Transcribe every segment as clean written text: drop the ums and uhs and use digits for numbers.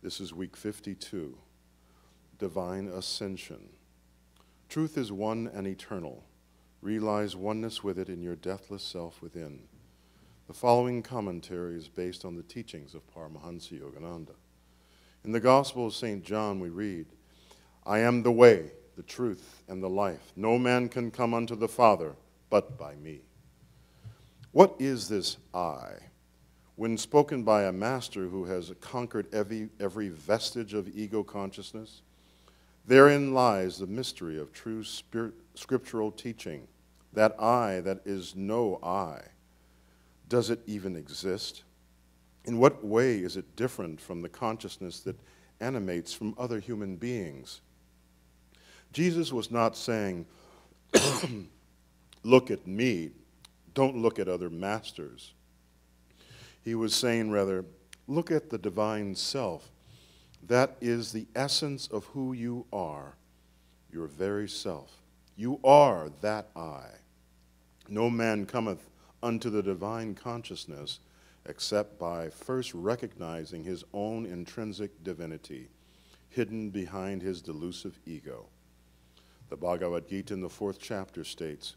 This is week 52, Divine Ascension. Truth is one and eternal. Realize oneness with it in your deathless self within. The following commentary is based on the teachings of Paramahansa Yogananda. In the Gospel of St. John we read, I am the way, the truth, and the life. No man can come unto the Father but by me. What is this I? When spoken by a master who has conquered every vestige of ego consciousness, therein lies the mystery of true scriptural teaching, that I that is no I. Does it even exist? In what way is it different from the consciousness that animates from other human beings? Jesus was not saying, look at me, don't look at other masters. He was saying, rather, look at the divine self. That is the essence of who you are, your very self. You are that I. No man cometh unto the divine consciousness except by first recognizing his own intrinsic divinity, hidden behind his delusive ego. The Bhagavad Gita in the 4th chapter states,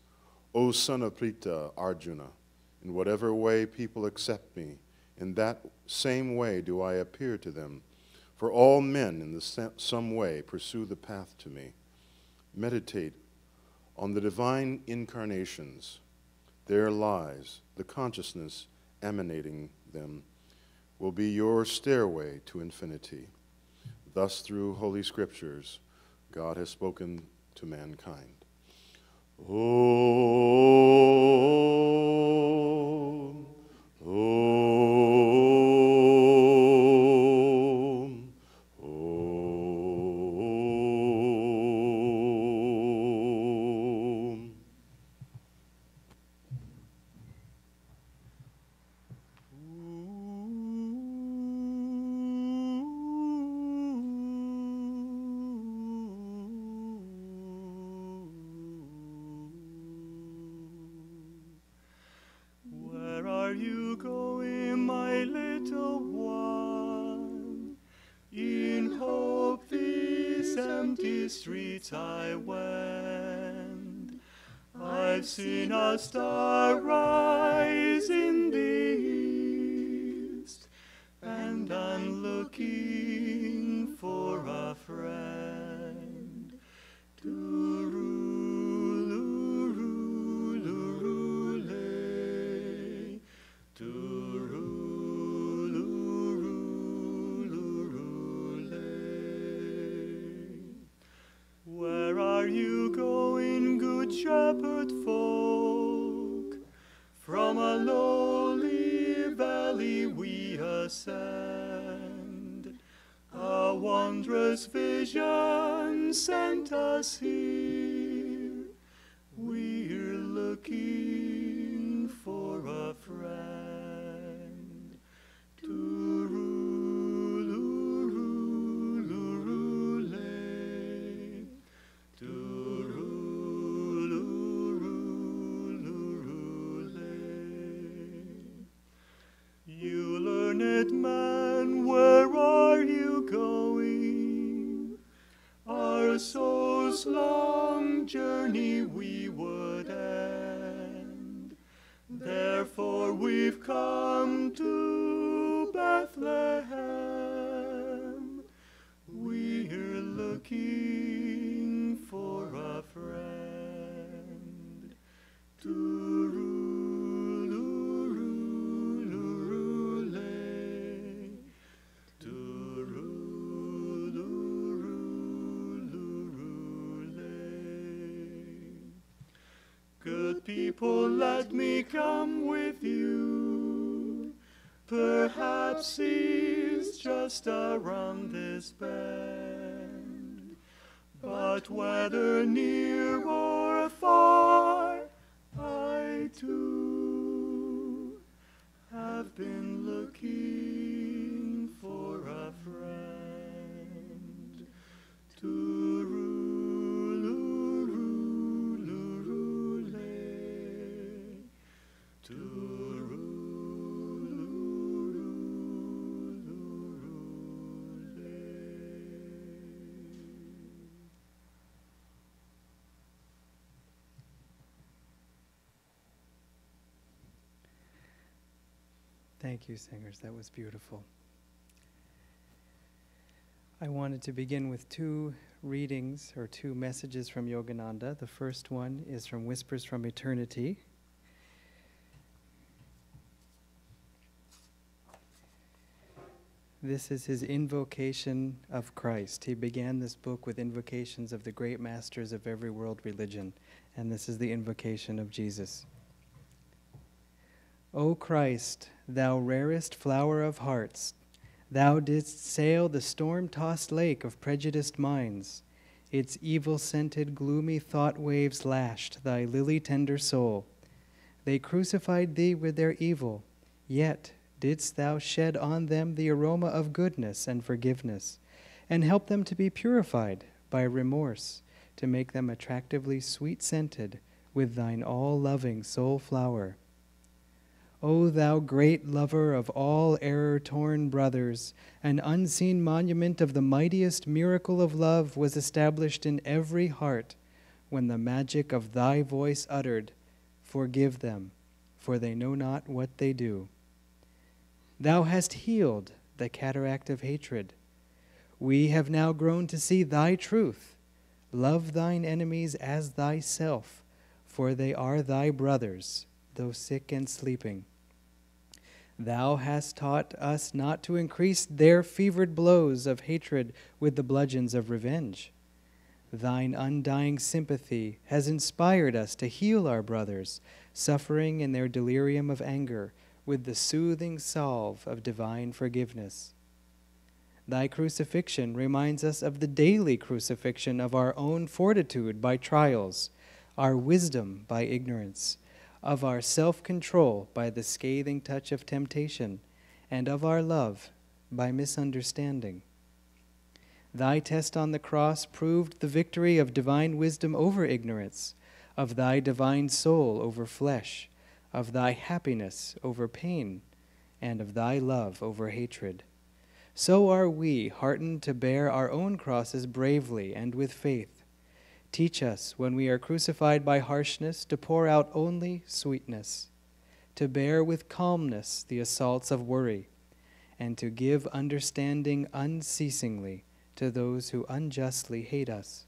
O son of Prita, Arjuna, in whatever way people accept me, in that same way do I appear to them. For all men in some way pursue the path to me. Meditate on the divine incarnations. There lies the consciousness emanating them, will be your stairway to infinity. Thus, through Holy Scriptures, God has spoken to mankind. Om, Om, Om. Where are you going, my little one? In hope these empty streets I wend. I've seen a star rise in the east, and I'm looking for a friend. Tooroo-loo-loo-loo-lay, tooroo-loo-loo-loo-lay. Where are you going, good shepherd folk? From a lowly valley we ascend. A wondrous vision sent us here. We're looking for a friend. Tooroo-loo-loo-loo-lay, tooroo-loo-loo-loo-lay. You learned man, where are you going? Our soul's long journey we would end. Therefore we've come to Bethlehem. We're looking for a friend. Tooroo-loo-loo-loo-lay, tooroo-loo-loo-lay. Good people, let me come with you. Perhaps he's just around this bend. But whether near or far, I too have been looking for a friend. Tooroo-loo-loo-loo-lay, tooroo-loo-loo-loo-lay. Thank you, singers. That was beautiful. I wanted to begin with two readings or two messages from Yogananda. The first one is from Whispers from Eternity. This is his invocation of Christ. He began this book with invocations of the great masters of every world religion, and this is the invocation of Jesus. O Christ, thou rarest flower of hearts, thou didst sail the storm-tossed lake of prejudiced minds. Its evil-scented, gloomy thought waves lashed thy lily-tender soul. They crucified thee with their evil, yet didst thou shed on them the aroma of goodness and forgiveness, and help them to be purified by remorse, to make them attractively sweet-scented with thine all-loving soul flower. O thou great lover of all error-torn brothers, an unseen monument of the mightiest miracle of love was established in every heart when the magic of thy voice uttered, "Forgive them, for they know not what they do." Thou hast healed the cataract of hatred. We have now grown to see thy truth. Love thine enemies as thyself, for they are thy brothers, though sick and sleeping. Thou hast taught us not to increase their fevered blows of hatred with the bludgeons of revenge. Thine undying sympathy has inspired us to heal our brothers, suffering in their delirium of anger, with the soothing salve of divine forgiveness. Thy crucifixion reminds us of the daily crucifixion of our own fortitude by trials, our wisdom by ignorance, of our self-control by the scathing touch of temptation, and of our love by misunderstanding. Thy test on the cross proved the victory of divine wisdom over ignorance, of thy divine soul over flesh, of thy happiness over pain, and of thy love over hatred. So are we heartened to bear our own crosses bravely and with faith. Teach us, when we are crucified by harshness, to pour out only sweetness, to bear with calmness the assaults of worry, and to give understanding unceasingly to those who unjustly hate us.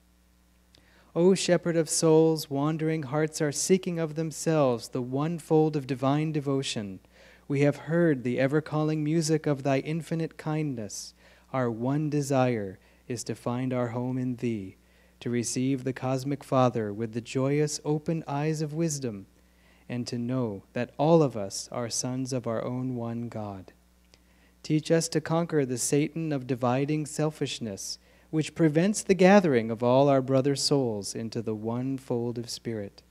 O shepherd of souls, wandering hearts are seeking of themselves the one fold of divine devotion. We have heard the ever-calling music of thy infinite kindness. Our one desire is to find our home in thee, to receive the cosmic Father with the joyous open eyes of wisdom, and to know that all of us are sons of our own one God. Teach us to conquer the Satan of dividing selfishness, which prevents the gathering of all our brother souls into the one fold of spirit.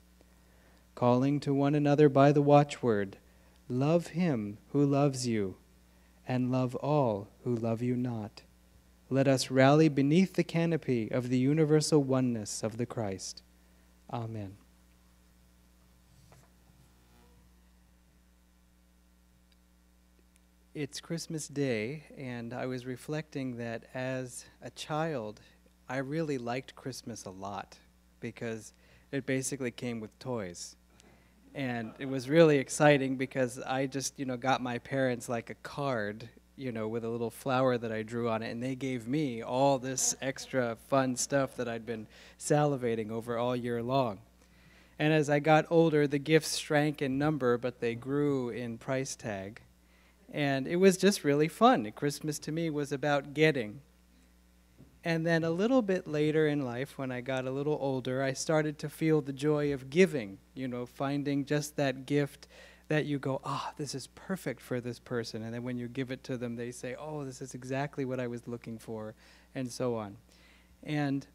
Calling to one another by the watchword, love him who loves you, and love all who love you not. Let us rally beneath the canopy of the universal oneness of the Christ. Amen. It's Christmas Day, and I was reflecting that as a child, I really liked Christmas a lot because it basically came with toys. And it was really exciting because I just, got my parents like a card, with a little flower that I drew on it, and they gave me all this extra fun stuff that I'd been salivating over all year long. And as I got older, the gifts shrank in number, but they grew in price tag. And it was just really fun. Christmas to me was about getting. And then a little bit later in life, when I got a little older, I started to feel the joy of giving, finding just that gift that you go, this is perfect for this person. And then when you give it to them, they say, this is exactly what I was looking for, and so on. And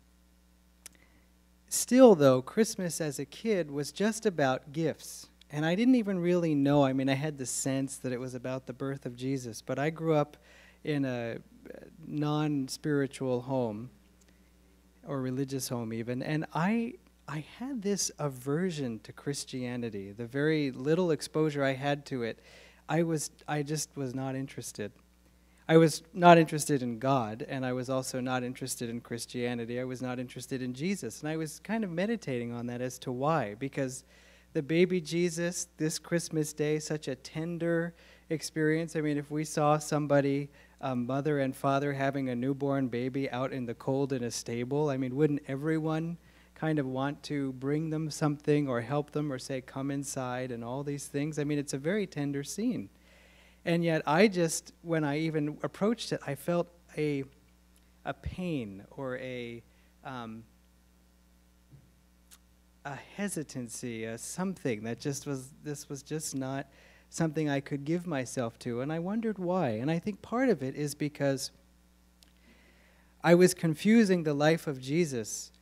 still, though, Christmas as a kid was just about gifts. And I didn't even really know. I had the sense that it was about the birth of Jesus. But I grew up in a non-spiritual home, or religious home even, and I had this aversion to Christianity. The very little exposure I had to it, I just was not interested. I was not interested in God, and I was also not interested in Christianity. I was not interested in Jesus. And I was kind of meditating on that as to why, because the baby Jesus, this Christmas day, such a tender, experience. I mean, if we saw somebody, mother and father having a newborn baby out in the cold in a stable, I mean, wouldn't everyone kind of want to bring them something or help them or say, come inside and all these things? I mean, it's a very tender scene. And yet I just, when I even approached it, I felt a pain or a hesitancy, something that just was, this was just not something I could give myself to. And I wondered why. And I think part of it is because I was confusing the life of Jesus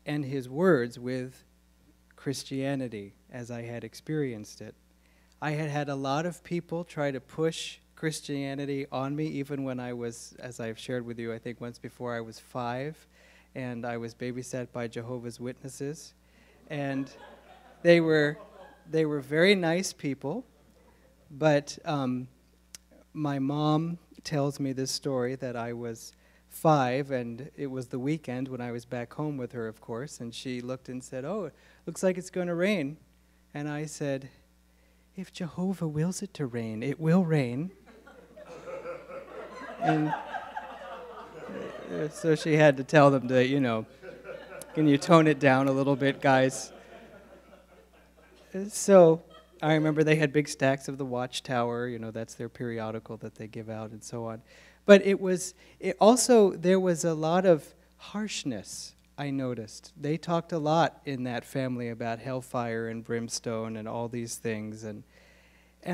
and his words with Christianity as I had experienced it. I had had a lot of people try to push Christianity on me, even when I was, as I've shared with you, I think once before, I was 5, and I was babysat by Jehovah's Witnesses. And they were very nice people, but my mom tells me this story that I was 5, and it was the weekend when I was back home with her, of course, and she looked and said, "Oh, it looks like it's going to rain." And I said, "If Jehovah wills it to rain, it will rain." And so she had to tell them to, you know, can you tone it down a little bit, guys? So I remember they had big stacks of the Watchtower, you know, that's their periodical that they give out and so on. But there was a lot of harshness, I noticed. They talked a lot in that family about hellfire and brimstone and all these things. And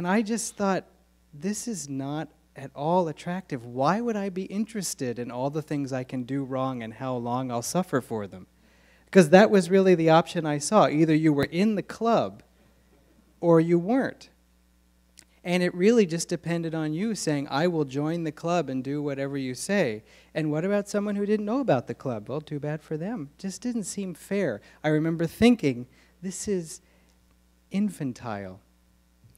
I just thought, this is not at all attractive. Why would I be interested in all the things I can do wrong and how long I'll suffer for them? Because that was really the option I saw. Either you were in the club or you weren't. And it really just depended on you saying, I will join the club and do whatever you say. And what about someone who didn't know about the club? Well, too bad for them. Just didn't seem fair. I remember thinking, this is infantile.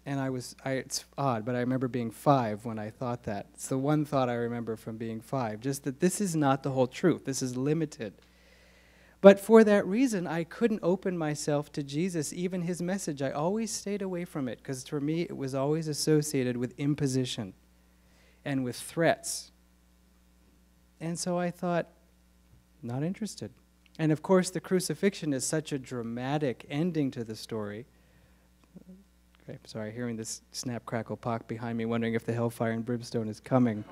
And it's odd, but I remember being 5 when I thought that. It's the one thought I remember from being 5, just that this is not the whole truth. This is limited. But for that reason, I couldn't open myself to Jesus, even his message. I always stayed away from it, because for me, it was always associated with imposition and with threats. And so I thought, not interested. And of course, the crucifixion is such a dramatic ending to the story. Okay, sorry, hearing this snap, crackle, pock behind me, wondering if the hellfire and brimstone is coming.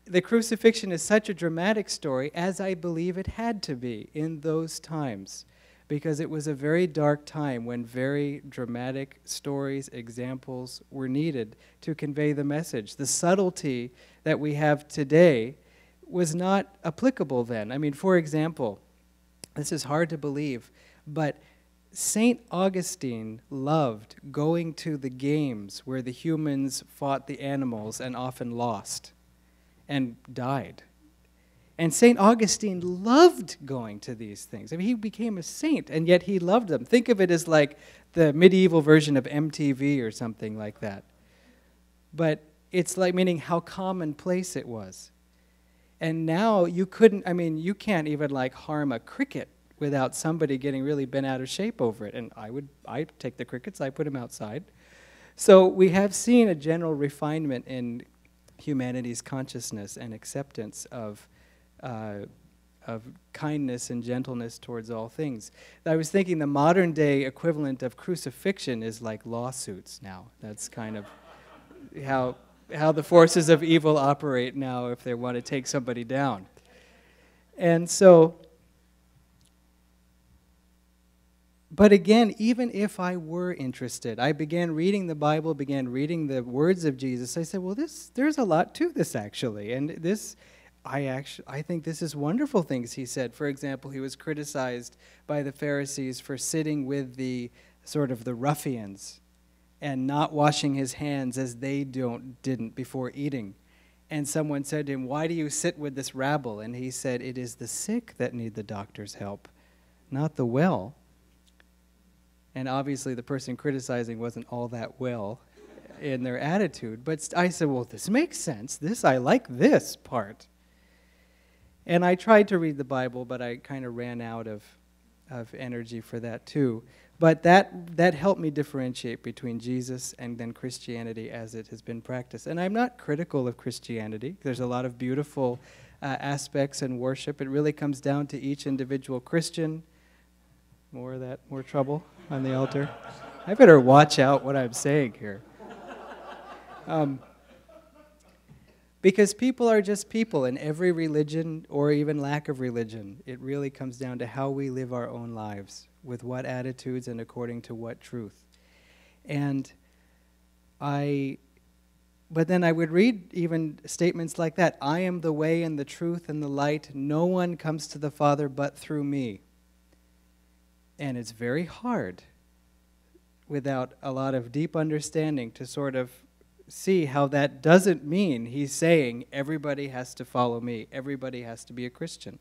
The crucifixion is such a dramatic story, as I believe it had to be in those times, because it was a very dark time when very dramatic stories, examples were needed to convey the message. The subtlety that we have today was not applicable then. I mean, for example, this is hard to believe, but St. Augustine loved going to the games where the humans fought the animals and often lost and died. And St. Augustine loved going to these things. I mean, he became a saint, and yet he loved them. Think of it as like the medieval version of MTV or something like that. But it's like meaning how commonplace it was. And now you can't even like harm a cricket without somebody getting really bent out of shape over it. And I'd take the crickets, I put them outside. So we have seen a general refinement in humanity's consciousness and acceptance of kindness and gentleness towards all things. I was thinking the modern day equivalent of crucifixion is like lawsuits now. That's kind of how the forces of evil operate now if they want to take somebody down. And so, but again, even if I were interested, I began reading the Bible, began reading the words of Jesus. I said, well, there's a lot to this actually. And I think this is wonderful things he said. For example, he was criticized by the Pharisees for sitting with the sort of the ruffians and not washing his hands as they didn't before eating. And someone said to him, why do you sit with this rabble? And he said, it is the sick that need the doctor's help, not the well. And obviously the person criticizing wasn't all that well in their attitude. But I said, well, this makes sense. I like this part. And I tried to read the Bible, but I kind of ran out of energy for that too. But that helped me differentiate between Jesus and then Christianity as it has been practiced. And I'm not critical of Christianity. There's a lot of beautiful aspects in worship. It really comes down to each individual Christian. More of that, more trouble on the altar. I better watch out what I'm saying here. Because people are just people in every religion or even lack of religion. It really comes down to how we live our own lives, with what attitudes and according to what truth. But then I would read even statements like that. I am the way and the truth and the light. No one comes to the Father but through me. And it's very hard without a lot of deep understanding to sort of see how that doesn't mean he's saying everybody has to follow me, everybody has to be a Christian.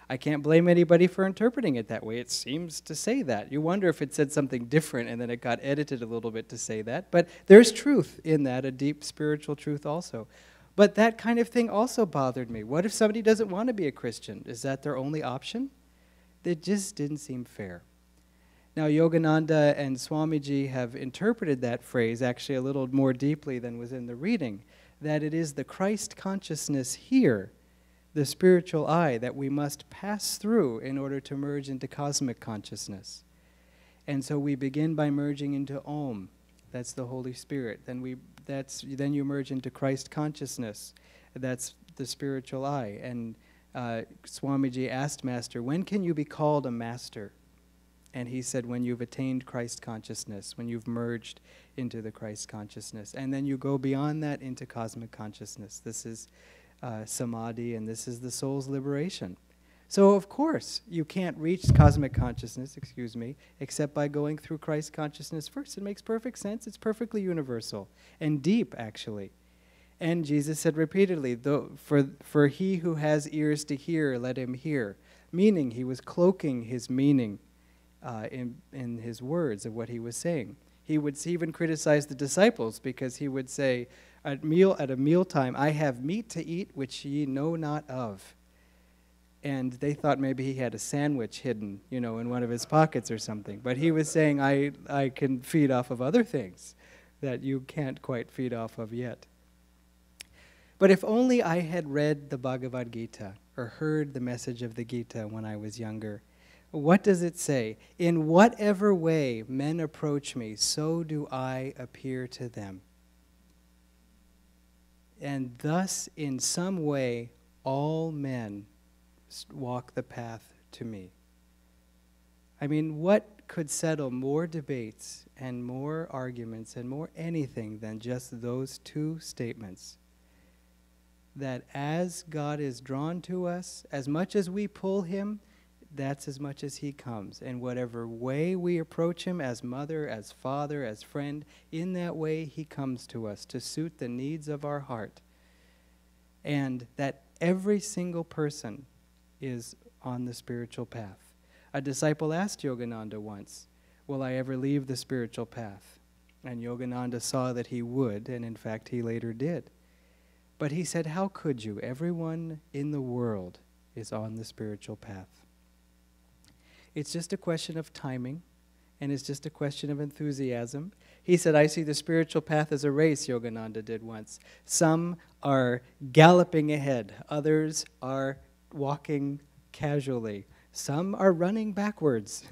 I can't blame anybody for interpreting it that way. It seems to say that. You wonder if it said something different and then it got edited a little bit to say that. But there's truth in that, a deep spiritual truth also. But that kind of thing also bothered me. What if somebody doesn't want to be a Christian? Is that their only option? It just didn't seem fair. Now, Yogananda and Swamiji have interpreted that phrase actually a little more deeply than was in the reading, that it is the Christ consciousness here, the spiritual eye, that we must pass through in order to merge into cosmic consciousness. And so we begin by merging into Om, that's the Holy Spirit. Then you merge into Christ consciousness, that's the spiritual eye. And Swamiji asked Master, when can you be called a master? And he said, when you've attained Christ consciousness, when you've merged into the Christ consciousness. And then you go beyond that into cosmic consciousness. This is samadhi, and this is the soul's liberation. So, of course, you can't reach cosmic consciousness, except by going through Christ consciousness first. It makes perfect sense. It's perfectly universal and deep, actually. And Jesus said repeatedly, for he who has ears to hear, let him hear. Meaning, he was cloaking his meaning in his words of what he was saying. He would even criticize the disciples because he would say, at a mealtime, I have meat to eat which ye know not of. And they thought maybe he had a sandwich hidden, in one of his pockets or something. But he was saying, I can feed off of other things that you can't quite feed off of yet. But if only I had read the Bhagavad Gita or heard the message of the Gita when I was younger. What does it say? In whatever way men approach me, so do I appear to them. And thus, in some way, all men walk the path to me. I mean, what could settle more debates and more arguments and more anything than just those two statements? That as God is drawn to us, as much as we pull him, that's as much as he comes. And whatever way we approach him, as mother, as father, as friend, in that way he comes to us to suit the needs of our heart. And that every single person is on the spiritual path. A disciple asked Yogananda once, will I ever leave the spiritual path? And Yogananda saw that he would, and in fact he later did. But he said, how could you? Everyone in the world is on the spiritual path. It's just a question of timing, and it's just a question of enthusiasm. He said, I see the spiritual path as a race, Yogananda did once. Some are galloping ahead. Others are walking casually. Some are running backwards.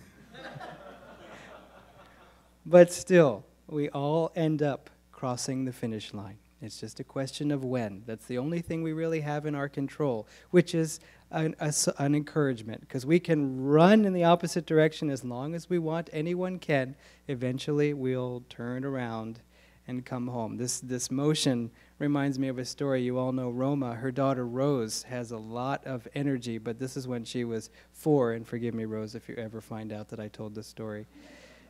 But still, we all end up crossing the finish line. It's just a question of when. That's the only thing we really have in our control, which is an encouragement, because we can run in the opposite direction as long as we want. Anyone can. Eventually, we'll turn around and come home. This motion reminds me of a story. You all know Roma. Her daughter Rose has a lot of energy, but this is when she was 4, and forgive me, Rose, if you ever find out that I told this story.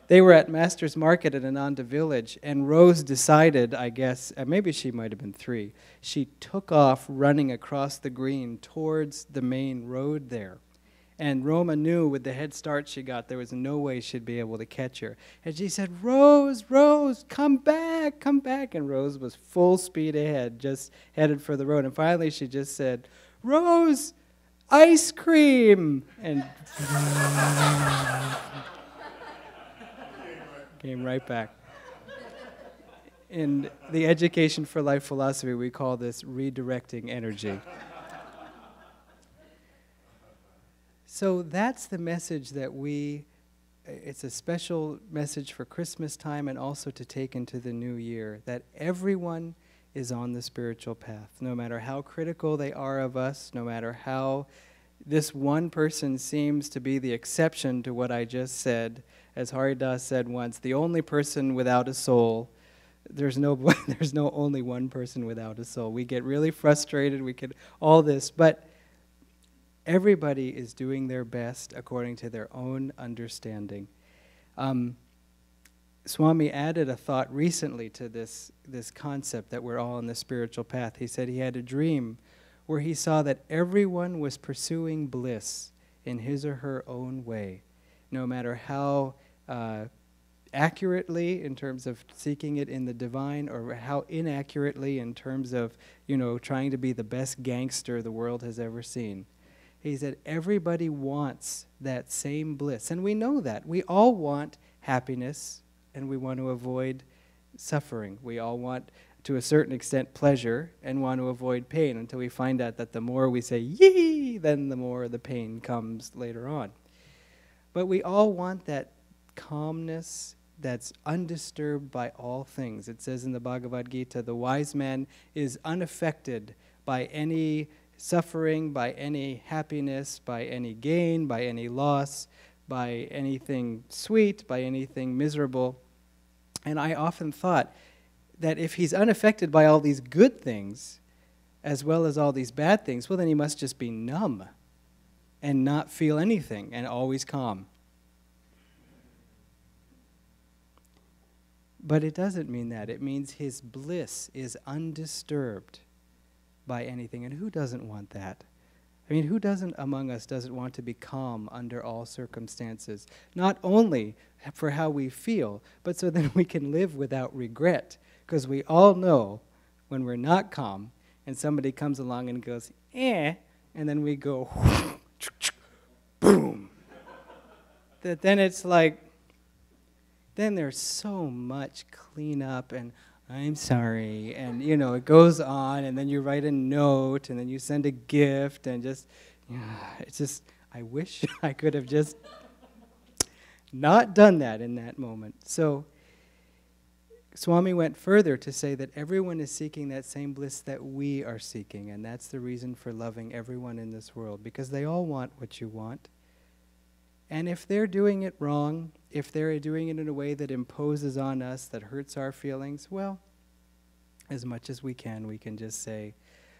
They were at Master's Market at Ananda Village, and Rose decided, I guess, maybe she might have been 3, she took off running across the green towards the main road there. And Roma knew with the head start she got, there was no way she'd be able to catch her. And she said, Rose, Rose, come back, come back. And Rose was full speed ahead, just headed for the road. And finally she just said, Rose, ice cream. And Came right back. In the Education for Life philosophy, we call this redirecting energy. So that's the message that it's a special message for Christmas time and also to take into the new year, that everyone is on the spiritual path, no matter how critical they are of us, no matter how this one person seems to be the exception to what I just said. As Haridas said once, the only person without a soul. There's no only one person without a soul. We get really frustrated, we get all this, but everybody is doing their best according to their own understanding. Swami added a thought recently to this concept that we're all on the spiritual path. He said he had a dream where he saw that everyone was pursuing bliss in his or her own way, no matter how accurately in terms of seeking it in the divine, or how inaccurately in terms of, trying to be the best gangster the world has ever seen. He said everybody wants that same bliss, and we know that. We all want happiness, and we want to avoid suffering. We all want, to a certain extent, pleasure, and want to avoid pain, until we find out that the more we say, yee, then the more the pain comes later on. But we all want that calmness that's undisturbed by all things. It says in the Bhagavad Gita, the wise man is unaffected by any suffering, by any happiness, by any gain, by any loss, by anything sweet, by anything miserable. And I often thought that if he's unaffected by all these good things, as well as all these bad things, well, then he must just be numb and not feel anything and always calm. But it doesn't mean that. It means his bliss is undisturbed by anything. And who doesn't want that? I mean, who among us doesn't want to be calm under all circumstances? Not only for how we feel, but so that we can live without regret. Because we all know when we're not calm and somebody comes along and goes, and then we go, boom. That then it's like, then there's so much cleanup and I'm sorry, and it goes on, and then you write a note, and then you send a gift, and it's just, I wish I could have just not done that in that moment. So Swami went further to say that everyone is seeking that same bliss that we are seeking, and that's the reason for loving everyone in this world, because they all want what you want. And if they're doing it wrong, if they're doing it in a way that imposes on us, that hurts our feelings, well, as much as we can just say,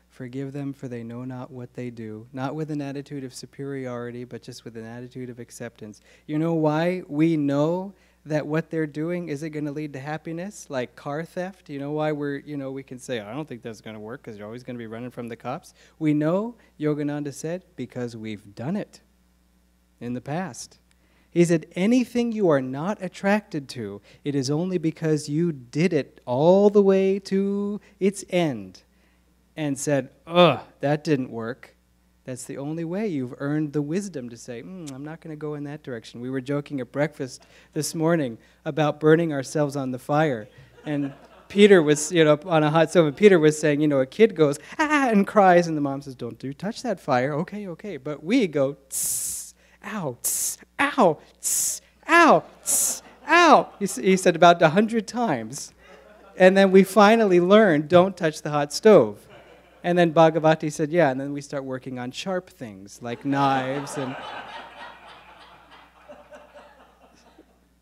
forgive them, for they know not what they do. Not with an attitude of superiority, but just with an attitude of acceptance. You know why we know that what they're doing isn't going to lead to happiness, like car theft? You know why we can say, I don't think that's going to work, because you're always going to be running from the cops? We know, Yogananda said, because we've done it in the past. He said, anything you are not attracted to, it is only because you did it all the way to its end and said, that didn't work. That's the only way you've earned the wisdom to say, I'm not going to go in that direction. We were joking at breakfast this morning about burning ourselves on the fire. And Peter was, on a hot stove, and Peter was saying, a kid goes, and cries, and the mom says, don't touch that fire. Okay. But we go, tss. Ow, tss, ow, tss, ow, tss, ow. He said about 100 times. And then we finally learned, don't touch the hot stove. And then Bhagavati said, and then we start working on sharp things, like knives. And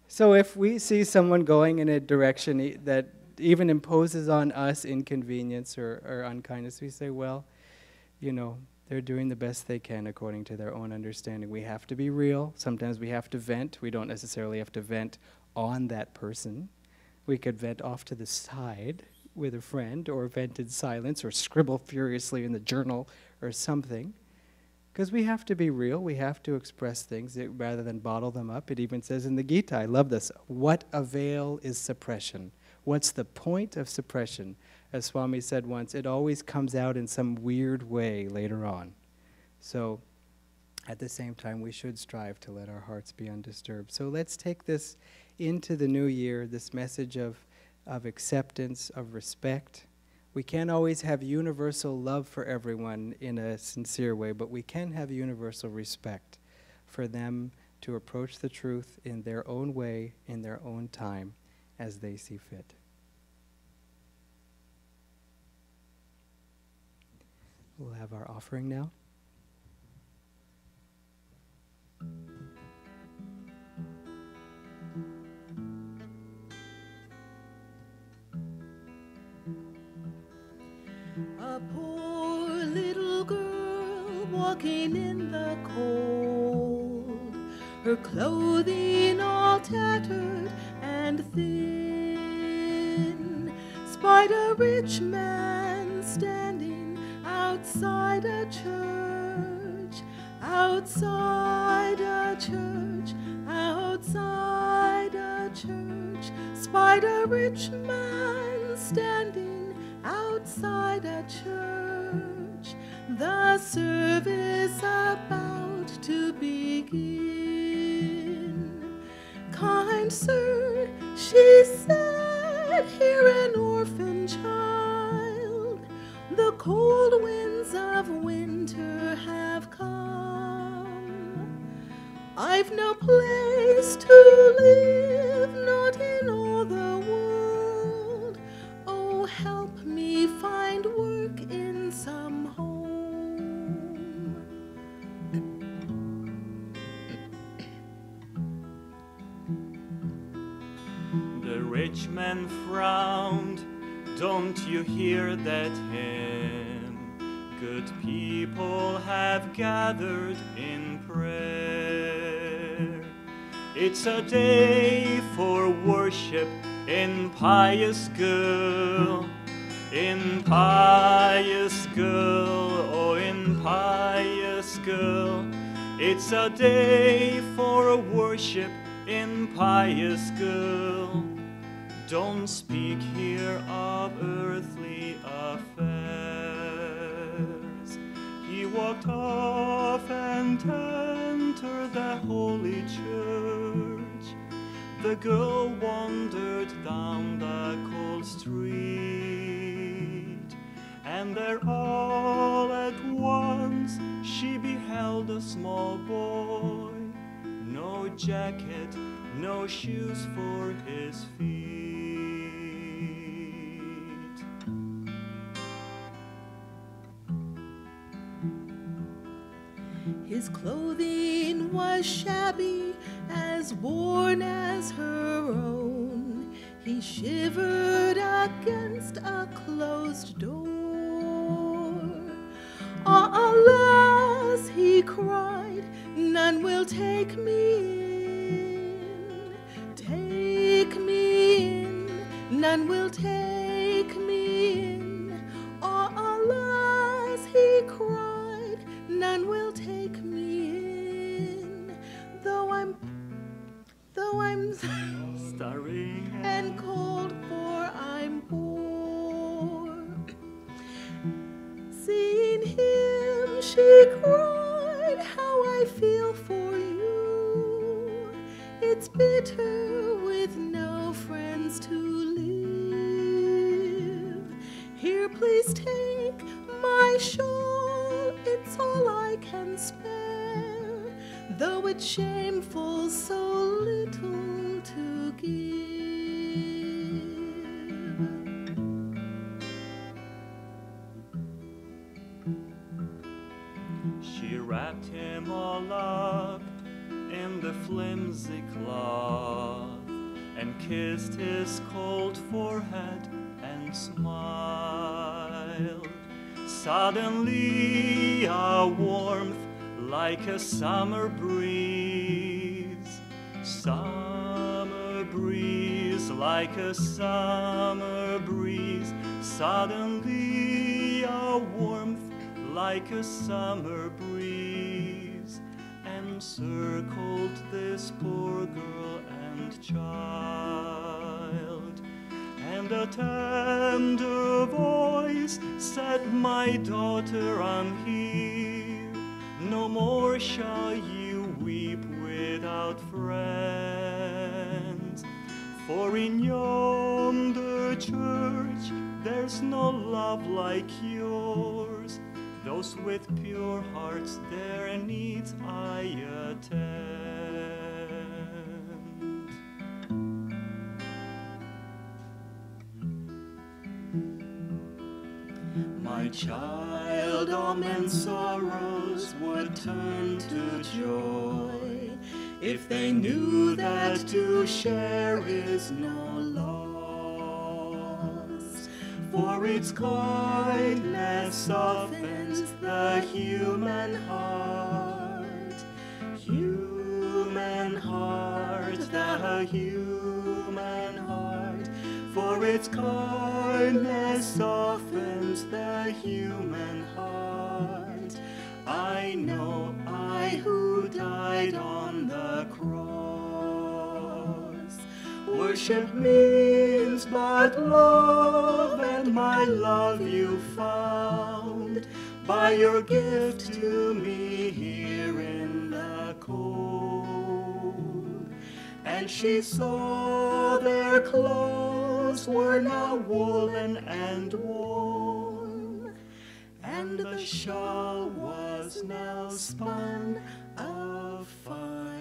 so if we see someone going in a direction that even imposes on us inconvenience or unkindness, we say, well, they're doing the best they can according to their own understanding. We have to be real. Sometimes we have to vent. We don't necessarily have to vent on that person. We could vent off to the side with a friend, or vent in silence, or scribble furiously in the journal or something. Because we have to be real. We have to express things rather than bottle them up. It even says in the Gita, I love this, what avail is suppression? What's the point of suppression? As Swami said once, it always comes out in some weird way later on. So At the same time, we should strive to let our hearts be undisturbed. So let's take this into the new year, this message of acceptance, of respect. We can't always have universal love for everyone in a sincere way, but we can have universal respect for them to approach the truth in their own way, in their own time, as they see fit. We'll have our offering now. A poor little girl walking in the cold, her clothing all tattered and thin, spied a rich man standing outside a church, outside a church, outside a church, spied a rich man standing outside a church, the service about to begin. Kind sir, she said, hear an orphan child. The cold winds of winter have come. I've no place to live, not in all the world. Oh, help me find work in some home. The rich man frowned, don't you hear that hymn? Good people have gathered in prayer. It's a day for worship in pious girl, in pious girl, oh in pious girl. It's a day for worship in pious girl. Don't speak here of earthly affairs. He walked off and entered the holy church. The girl wandered down the cold street, and there all at once she beheld a small boy, no jacket, no shoes for his feet. His clothing was shabby, as worn as her own. He shivered against a closed door. Alas, he cried, none will take me in. Take me in, none will take me in. Alas, he cried, none will take me in. Though I'm Starring and cold, for I'm poor. Seeing him, she cried, how I feel for you. It's bitter with no friends to live. Here, please take my shawl, it's all I can spare, though it's shameful so little to give. she wrapped him all up in the flimsy cloth and kissed his cold forehead and smiled. Suddenly a warmth like a summer breeze, summer breeze, like a summer breeze. Suddenly a warmth like a summer breeze encircled this poor girl and child. And a tender voice said, my daughter, I'm here. no more shall you weep without friends. For in yonder church there's no love like yours. Those with pure hearts, their needs I attend. My child, all men's sorrows would turn to joy if they knew that to share is no loss. For its kindness softens the human heart, human heart, the human heart. For its kindness softens the human heart. I know, I who died on the cross. Worship means but love, and my love you found by your gift to me here in the cold. And she saw their clothes were now woolen and warm, and the shawl was now spun of fine.